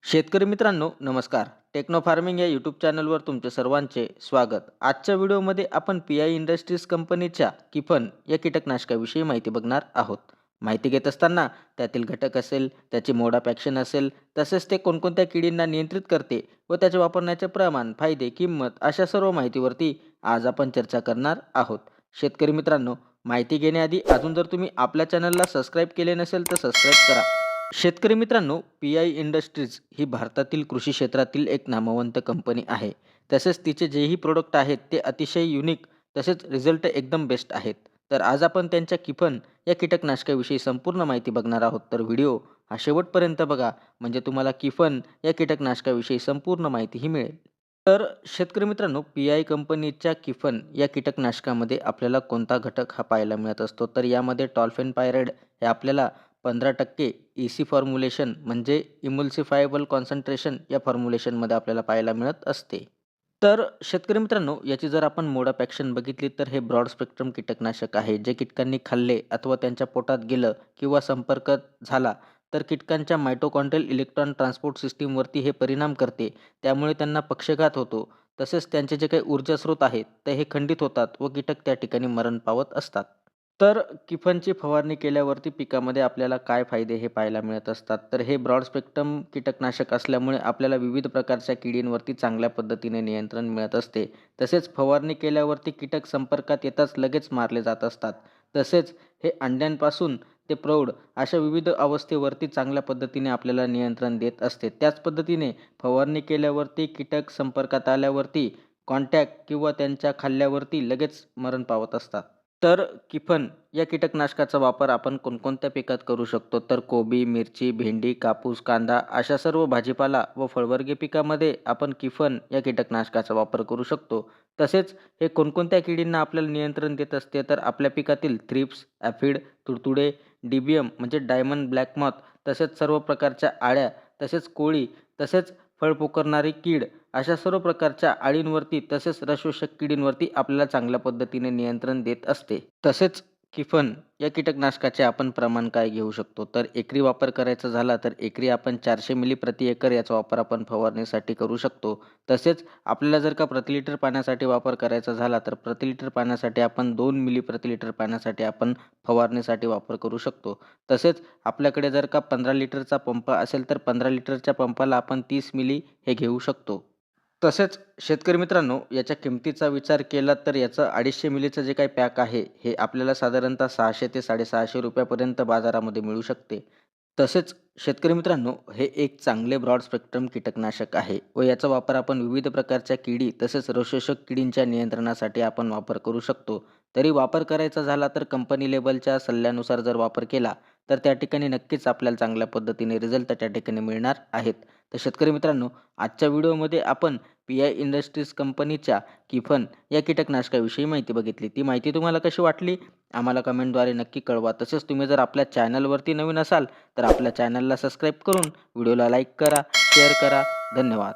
शेतकरी मित्रांनो नमस्कार. टेक्नो फार्मिंग या यूट्यूब चॅनलवर तुमचे सर्वांचे स्वागत. आजच्या व्हिडिओमध्ये आपण पी आय इंडस्ट्रीज कंपनीच्या किफन या कीटकनाशकाविषयी माहिती बघणार आहोत. माहिती घेत असताना त्यातील घटक असेल, त्याची मोड ऑफ ॲक्शन असेल, तसेच ते कोणकोणत्या किडींना नियंत्रित करते व त्याचे वापरण्याचे प्रमाण, फायदे, किंमत अशा सर्व माहितीवरती आज आपण चर्चा करणार आहोत. शेतकरी मित्रांनो, माहिती घेण्याआधी अजून जर तुम्ही आपल्या चॅनलला सबस्क्राईब केले नसेल तर सबस्क्राईब करा. शेतकरी मित्रांनो, पी आय इंडस्ट्रीज ही भारतातील कृषी क्षेत्रातील एक नामवंत कंपनी आहे. तसेच तिचे जेही प्रोडक्ट आहेत ते अतिशय युनिक, तसेच रिझल्ट एकदम बेस्ट आहेत. तर आज आपण त्यांच्या किफन या कीटकनाशकाविषयी संपूर्ण माहिती बघणार आहोत. तर व्हिडिओ हा शेवटपर्यंत बघा, म्हणजे तुम्हाला किफन या कीटकनाशकाविषयी संपूर्ण माहितीही मिळेल. तर शेतकरी मित्रांनो, पी आय कंपनीच्या किफन या कीटकनाशकामध्ये आपल्याला कोणता घटक हा पाहायला मिळत असतो, तर यामध्ये टॉल्फेनपायराइड हे आपल्याला 15% ईसी फॉर्म्युलेशन म्हणजे इम्युल्सिफायबल कॉन्सन्ट्रेशन या फॉर्म्युलेशनमध्ये आपल्याला पाहायला मिळत असते. तर शेतकरी मित्रांनो, याची जर आपण मोड ऑफ ॲक्शन बघितली तर हे ब्रॉड स्पेक्ट्रम कीटकनाशक आहे. जे कीटकांनी खाल्ले अथवा त्यांच्या पोटात गेलं किंवा संपर्क झाला तर कीटकांच्या मायटोकॉन्ड्रियल इलेक्ट्रॉन ट्रान्सपोर्ट सिस्टीमवरती हे परिणाम करते. त्यामुळे त्यांना पक्षघात होतो. तसेच त्यांचे जे काही ऊर्जा स्रोत आहेत ते हे खंडित होतात व कीटक त्या ठिकाणी मरण पावत असतात. तर किफनची फवारणी केल्यावरती पिकामध्ये आपल्याला काय फायदे हे पाहायला मिळत असतात. तर हे ब्रॉड स्पेक्ट्रम कीटकनाशक असल्यामुळे आपल्याला विविध प्रकारच्या किडींवरती चांगल्या पद्धतीने नियंत्रण मिळत असते. तसेच फवारणी केल्यावरती कीटक संपर्कात येताच लगेच मारले जात असतात. तसेच हे अंड्यांपासून ते प्रौढ अशा विविध अवस्थेवरती चांगल्या पद्धतीने आपल्याला नियंत्रण देत असते. त्याच पद्धतीने फवारणी केल्यावरती कीटक संपर्कात आल्यावरती कॉन्टॅक्ट किंवा त्यांच्या खाल्ल्यावरती लगेच मरण पावत असतात. तर किफन या कीटकनाशकाचा वापर आपण कोणकोणत्या पिकात करू शकतो, तर कोबी, मिरची, भेंडी, कापूस, कांदा अशा सर्व भाजीपाला व फळवर्गीय पिकामध्ये आपण किफन या कीटकनाशकाचा वापर करू शकतो. तसेच हे कोणकोणत्या किडींना आपल्याला नियंत्रण देत असते, तर आपल्या पिकातील थ्रिप्स, ॲफिड, तुडतुडे, डिबियम म्हणजे डायमंड ब्लॅक मॉथ, तसेच सर्व प्रकारच्या आळ्या, तसेच कोळी, तसेच फळ पोखरणारी कीड अशा सर्व प्रकारच्या अळींवरती तसेच रसशोषक किडींवरती आपल्याला चांगल्या पद्धतीने नियंत्रण देत असते. तसेच किफन या कीटकनाशकाचे आपण प्रमाण काय घेऊ शकतो, तर एकरी वापर करायचा झाला तर एकरी आपण 400 मिली प्रति एकर याचा वापर आपण फवारणीसाठी करू शकतो. तसेच आपल्याला जर का प्रति लिटर पाण्यासाठी वापर करायचा झाला तर प्रति लिटर पाण्यासाठी आपण 2 मिली प्रति लिटर पाण्यासाठी आपण फवारणीसाठी वापर करू शकतो. तसेच आपल्याकडे जर का 15 लिटरचा पंप असेल तर 15 लिटरच्या पंपाला आपण 30 मिली हे घेऊ शकतो. तसेच शेतकरी मित्रांनो, याच्या किमतीचा विचार केला तर याचं 250 मिलीचं जे काही पॅक आहे, हे आपल्याला साधारणतः 600 ते ₹650 पर्यंत बाजारामध्ये मिळू शकते. तसेच शेतकरी मित्रांनो, हे एक चांगले ब्रॉड स्पेक्ट्रम कीटकनाशक आहे व याचा वापर आपण विविध प्रकारच्या किडी तसेच रसशोषक किडींच्या नियंत्रणासाठी आपण वापर करू शकतो. तरी वापर करायचा झाला तर कंपनी लेबलच्या सल्ल्यानुसार जर वापर केला, तर त्या ठिकाणी नक्कीच आपल्याला चांगल्या पद्धतीने रिझल्ट त्या ठिकाणी मिळणार आहेत. तर शेतकरी मित्रांनो, आजच्या व्हिडिओमध्ये आपण पी आय इंडस्ट्रीज कंपनीच्या किफन या कीटकनाशकाविषयी माहिती बघितली. ती माहिती तुम्हाला कशी वाटली? आम्हाला कमेंटद्वारे नक्की कळवा. तसेच तुम्ही जर आपल्या चॅनलवरती नवीन असाल तर आपल्या चॅनलला सबस्क्राईब करून व्हिडिओला लाईक करा, शेअर करा. धन्यवाद.